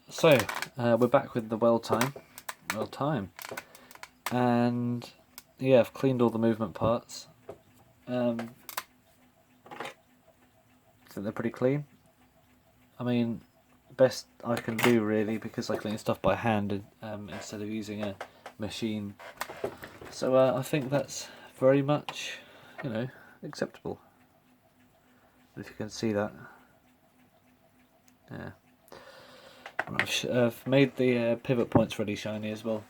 So, we're back with the Weltime, and yeah, I've cleaned all the movement parts. So they're pretty clean. I mean, best I can do really, because I clean stuff by hand instead of using a machine. So I think that's very much, acceptable. If you can see that. Yeah. I've made the pivot points really shiny as well.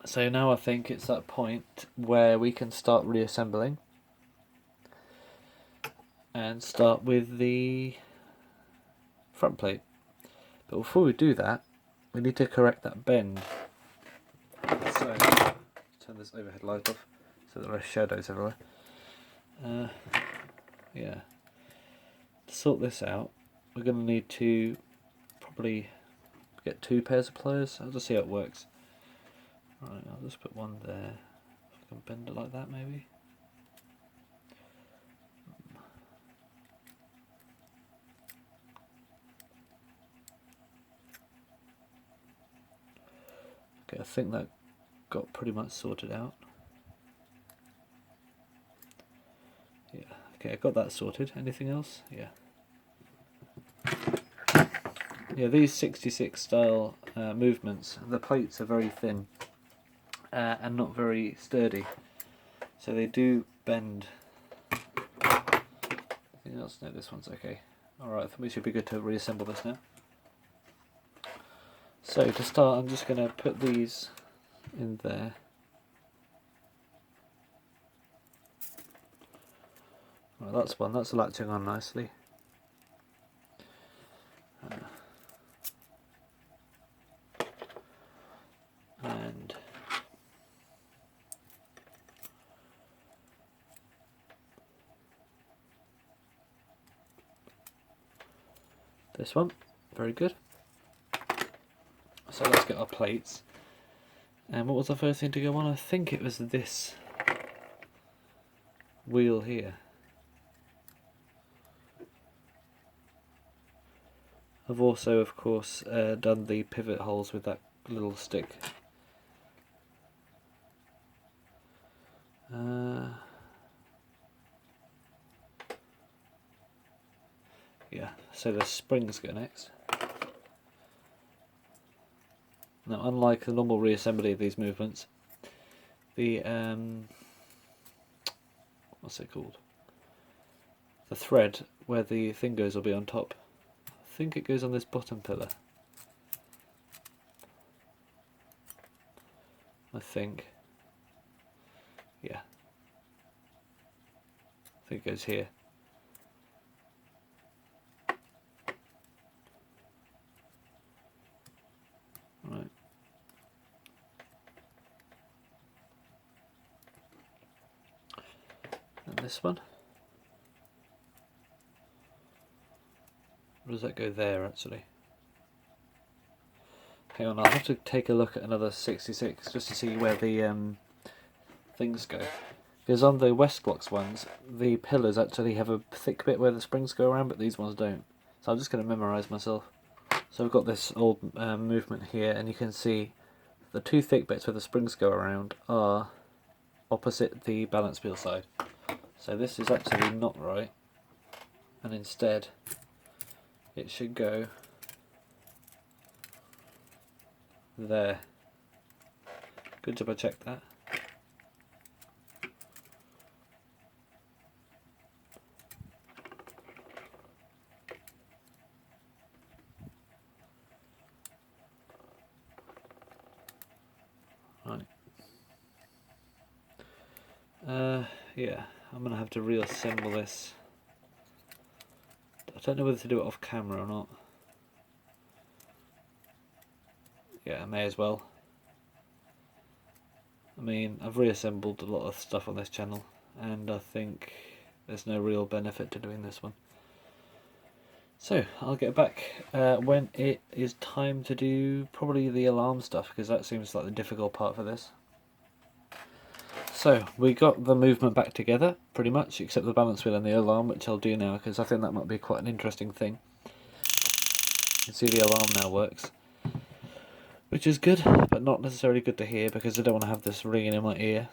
So now I think it's that point where we can start reassembling and start with the front plate. But before we do that, we need to correct that bend. So turn this overhead light off so there are shadows everywhere. Yeah. To sort this out, we're going to need to probably get 2 pairs of pliers. I'll just see how it works. Right, I'll just put one there. If I can bend it like that, maybe. Okay, I think that got pretty much sorted out. Yeah, okay, I got that sorted. Anything else? Yeah. Yeah, these 66 style movements, the plates are very thin and not very sturdy, so they do bend. Anything else? No, this one's okay. Alright, I think we should be good to reassemble this now. So to start, I'm just going to put these in there. Right, that's one, that's latching on nicely. And this one, very good. So let's get our plates. And what was the first thing to go on? I think it was this wheel here. I've also, of course, done the pivot holes with that little stick. Yeah, so the springs go next. Now, unlike the normal reassembly of these movements, the what's it called? The thread where the thing goes will be on top. I think it goes on this bottom pillar. I think. Yeah. I think it goes here. Right. And this one. Or does that go there actually? Hang on, I'll have to take a look at another 66 just to see where the things go. Because on the Westblocks ones, the pillars actually have a thick bit where the springs go around, but these ones don't. So I'm just going to memorise myself. So I've got this old movement here, and you can see the 2 thick bits where the springs go around are opposite the balance wheel side. So this is actually not right, and instead it should go there. Good job I checked that. Right. Yeah, I'm going to have to reassemble this. I don't know whether to do it off camera or not. Yeah, I may as well. I mean, I've reassembled a lot of stuff on this channel, and I think there's no real benefit to doing this one. So, I'll get back when it is time to do probably the alarm stuff, because that seems like the difficult part for this. So, we got the movement back together, pretty much, except the balance wheel and the alarm, which I'll do now, because I think that might be quite an interesting thing. can see the alarm now works, which is good, but not necessarily good to hear because I don't want to have this ringing in my ear.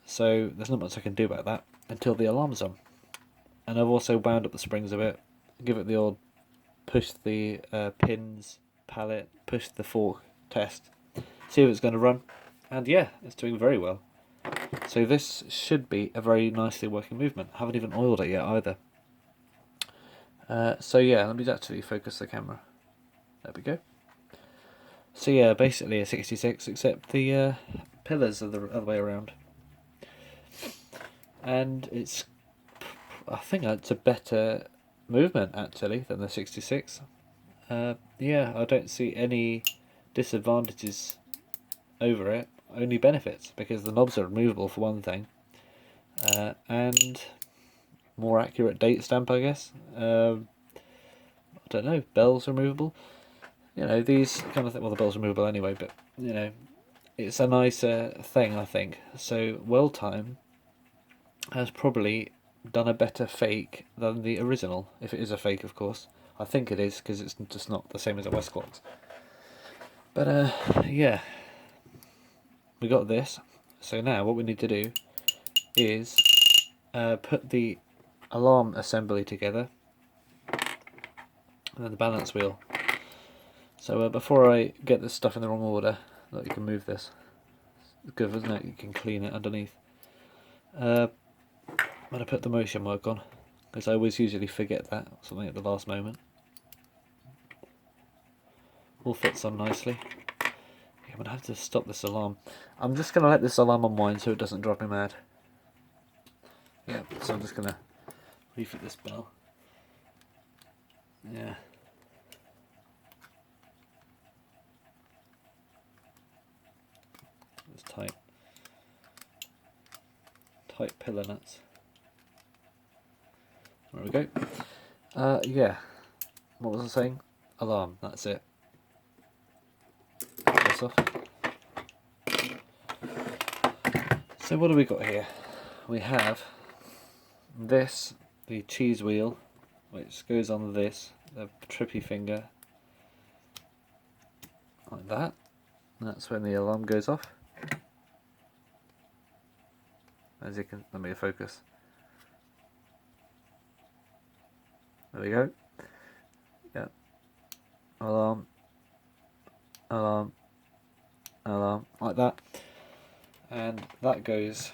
So there's not much I can do about that until the alarm's on. And I've also wound up the springs a bit, give it the old push the pins, pallet, push the fork test, see if it's going to run, and yeah, it's doing very well. So this should be a very nicely working movement. I haven't even oiled it yet either. So yeah, let me actually focus the camera. There we go. So yeah, basically a 66, except the pillars are the other way around. And it's, I think it's a better movement actually than the 66. Yeah, I don't see any disadvantages over it, only benefits, because the knobs are removable for one thing, and more accurate date stamp, I guess. I don't know, bells removable. You know, these kind of things, well, the bells removable anyway, but, you know, it's a nicer thing, I think. So, Weltime has probably done a better fake than the original, if it is a fake, of course. I think it is, because it's just not the same as a Westclox. But, yeah, we got this. So now what we need to do is put the alarm assembly together, and then the balance wheel. So before I get this stuff in the wrong order, look, you can move this. It's good, isn't it? You can clean it underneath. I'm going to put the motion work on, because I always usually forget that, something at the last moment. All fits on nicely. I'm going to have to stop this alarm. I'm just going to let this alarm unwind so it doesn't drive me mad. Yeah, so I'm just going to refit this bell. Yeah. It's tight. Tight pillar nuts. There we go. Yeah. What was I saying? Alarm, that's it. This off. So what do we got here? We have this, the cheese wheel, which goes on this, the trippy finger, like that. And that's when the alarm goes off. As you can, let me focus. There we go. Yeah. Alarm, alarm, alarm, like that. And that goes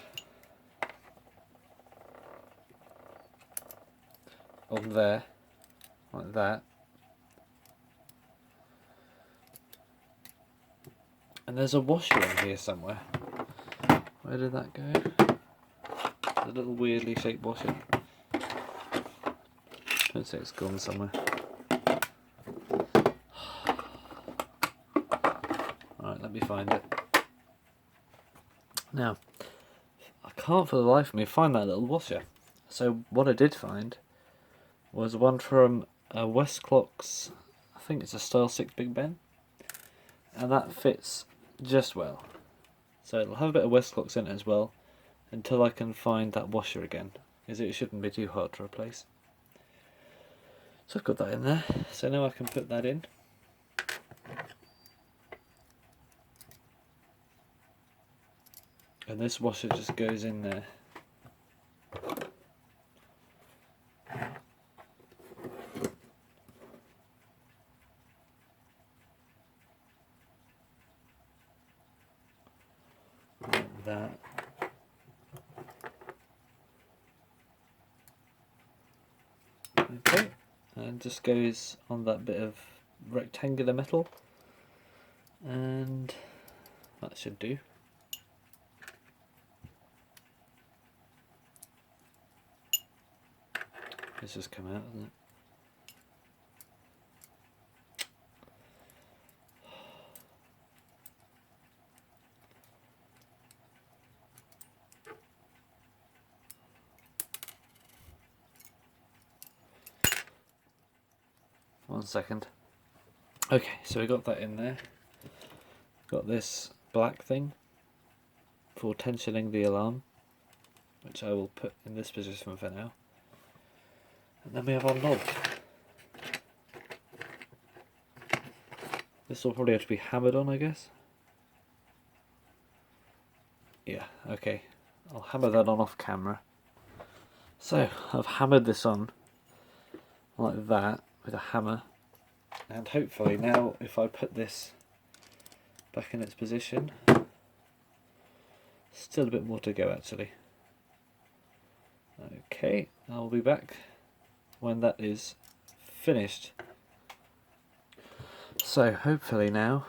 on there, like that. And there's a washer in here somewhere. Where did that go? A little weirdly shaped washer. Don't say it's gone somewhere. Alright, let me find it. Now, I can't for the life of me find that little washer. So what I did find was one from a Westclox, I think it's a Style 6 Big Ben. And that fits just well. So it'll have a bit of Westclox in it as well, until I can find that washer again, because it shouldn't be too hard to replace. So I've got that in there, so now I can put that in. And this washer just goes in there. Like that. Okay, and just goes on that bit of rectangular metal, and that should do. It's just come out, hasn't it? One second. Okay, so we got that in there. Got this black thing for tensioning the alarm, which I will put in this position for now. And then we have our knob. This will probably have to be hammered on, I guess. Yeah, okay. I'll hammer that on off camera. So, I've hammered this on like that with a hammer. And hopefully now, if I put this back in its position, still a bit more to go actually. Okay, I'll be back when that is finished. So hopefully now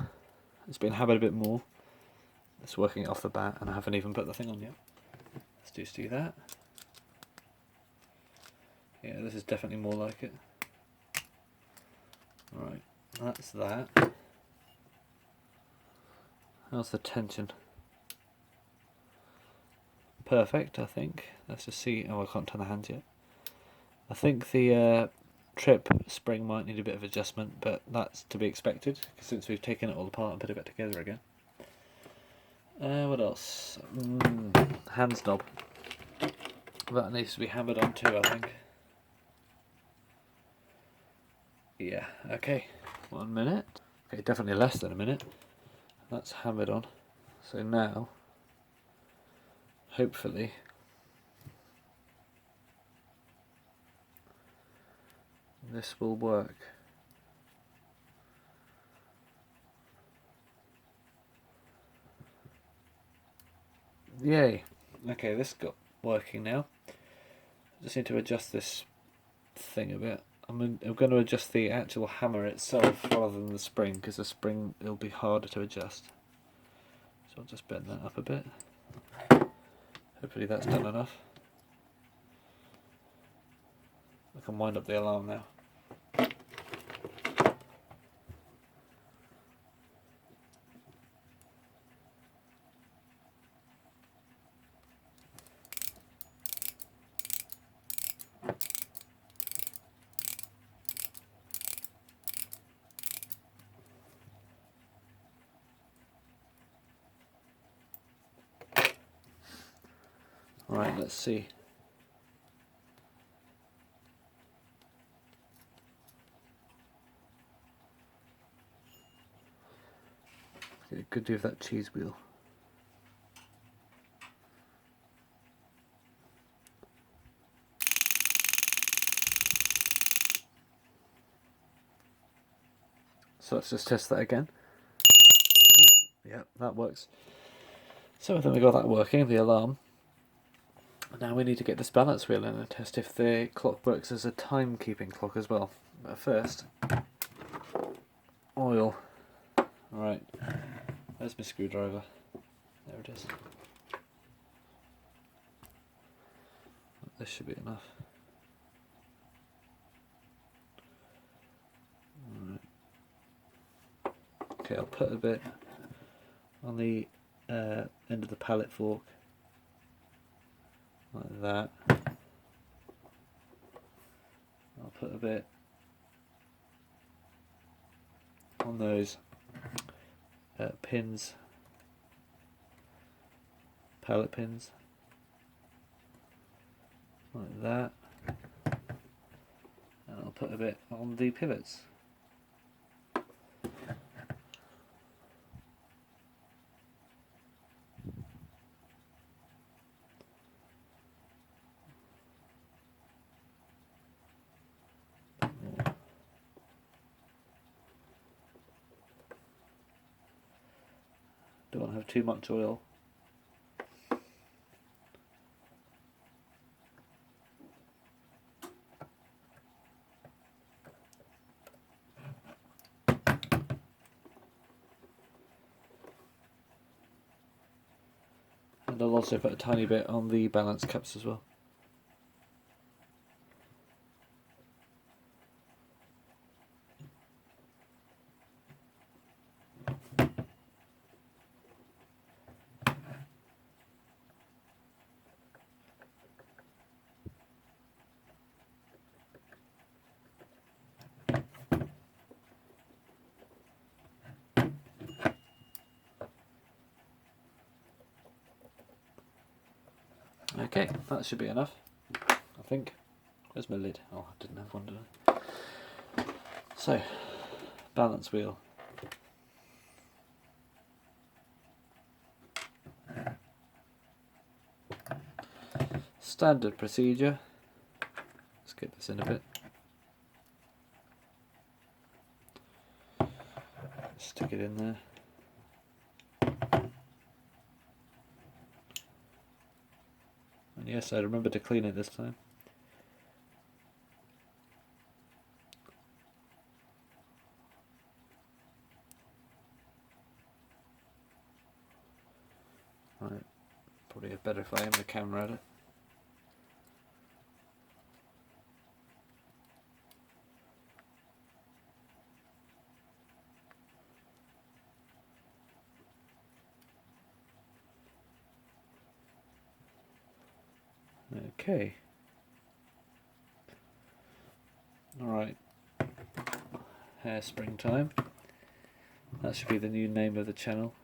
it's been hammered a bit more. It's working off the bat, and I haven't even put the thing on yet. Let's just do that. Yeah, this is definitely more like it. Right, that's that. How's the tension? Perfect, I think. Let's just see. Oh, I can't turn the hands yet. I think the trip spring might need a bit of adjustment, but that's to be expected since we've taken it all apart and put it back together again. What else? Hands knob. That needs to be hammered on too, I think. Yeah, okay. 1 minute. Okay, definitely less than a minute. That's hammered on. So now, hopefully, this will work. Yay. Okay, this got working now. Just need to adjust this thing a bit. I'm going to adjust the actual hammer itself rather than the spring, because the spring it'll be harder to adjust. So I'll just bend that up a bit. Hopefully that's done enough. I can wind up the alarm now. Right, let's see. Okay, could do with that cheese wheel. So let's just test that again. Yeah, that works. So I think we got that working, the alarm. Now we need to get this balance wheel in and test if the clock works as a timekeeping clock as well. But first, oil. Right, there's my screwdriver. There it is. This should be enough. Right. Okay, I'll put a bit on the end of the pallet fork, like that. I'll put a bit on those pins, pallet pins, like that, and I'll put a bit on the pivots. Don't want to have too much oil. And I'll also put a tiny bit on the balance cups as well. Okay, that should be enough, I think. Where's my lid? Oh, I didn't have one, did I? So, balance wheel. Standard procedure. Let's get this in a bit. Stick it in there. And yes, I remember to clean it this time. Right, probably better if I aim the camera at it. Okay. Alright. Hairspring time. That should be the new name of the channel.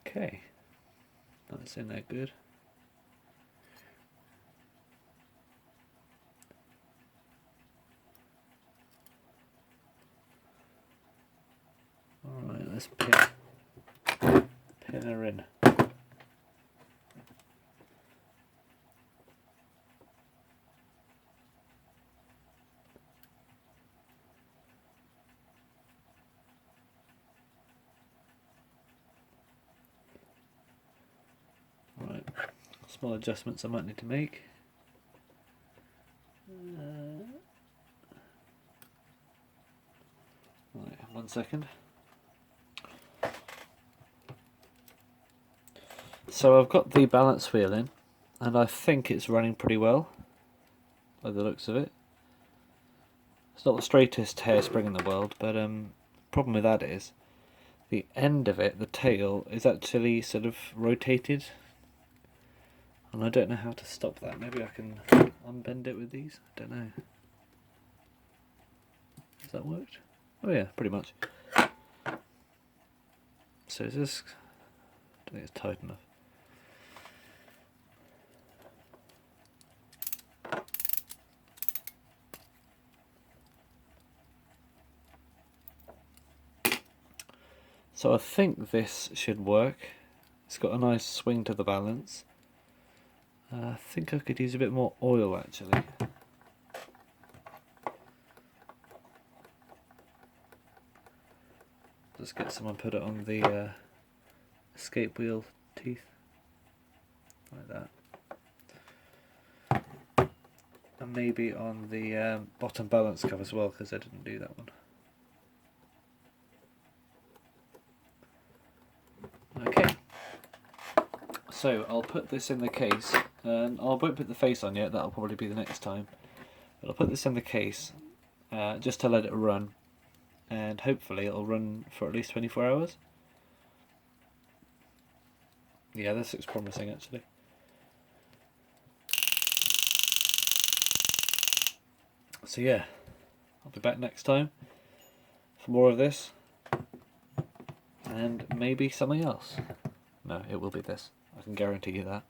Okay. That's in there good. Alright, let's pin her in. Right, small adjustments I might need to make. Right, 1 second. So I've got the balance wheel in, and I think it's running pretty well, by the looks of it. It's not the straightest hairspring in the world, but problem with that is, the end of it, the tail, is actually sort of rotated, and I don't know how to stop that. Maybe I can unbend it with these? I don't know. Has that worked? Oh yeah, pretty much. So is this... I don't think it's tight enough. So I think this should work. It's got a nice swing to the balance. I think I could use a bit more oil actually. Just get someone put it on the escape wheel teeth, like that. And maybe on the bottom balance cover as well, because I didn't do that one. Okay, so I'll put this in the case, and I won't put the face on yet, that'll probably be the next time. But I'll put this in the case just to let it run, and hopefully it'll run for at least 24 hours. Yeah, this looks promising actually. So yeah, I'll be back next time for more of this. And maybe something else. No, it will be this. I can guarantee you that.